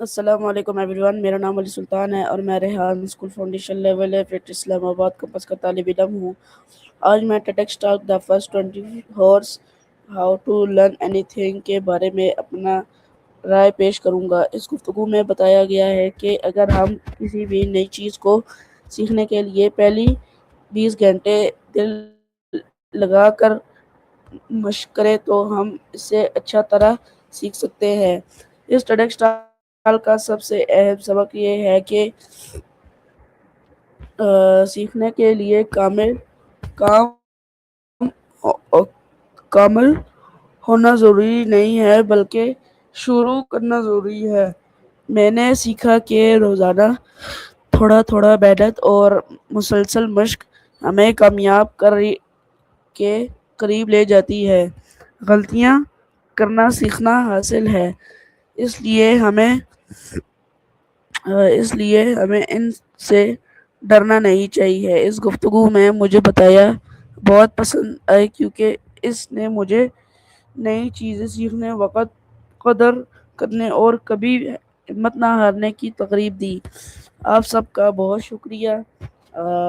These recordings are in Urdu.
السلام علیکم ایوری ون، میرا نام علی سلطان ہے اور میں Rehan school foundation level F Islamabad campus کا طالب علم ہوں۔ آج میں TEDx talk the first 20 hours how to learn anything کے بارے میں اپنا رائے پیش کروں گا۔ اس گفتگو میں بتایا گیا ہے کہ اگر ہم کسی بھی نئی چیز کو سیکھنے کے لیے پہلی 20 گھنٹے دل لگا کر مشق کریں تو ہم اسے اچھا طرح سیکھ سکتے ہیں۔ اس ٹیڈکس ٹاک کا سب سے اہم سبق یہ ہے کہ سیکھنے کے لیے کامل ہونا ضروری نہیں ہے بلکہ شروع کرنا ضروری ہے۔ میں نے سیکھا کہ روزانہ تھوڑا تھوڑا محنت اور مسلسل مشق ہمیں کامیاب کے قریب لے جاتی ہے۔ غلطیاں کرنا سیکھنا حاصل ہے، اس لیے ہمیں ان سے ڈرنا نہیں چاہیے۔ اس گفتگو میں مجھے بتایا بہت پسند آئے کیونکہ اس نے مجھے نئی چیزیں سیکھنے، وقت قدر کرنے اور کبھی ہمت نہ ہارنے کی ترغیب دی۔ آپ سب کا بہت شکریہ۔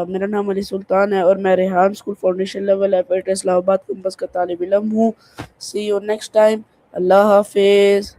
میرا نام علی سلطان ہے اور میں Rehan school foundation level F Islamabad campus کا طالب علم ہوں۔ See you next time. اللہ حافظ۔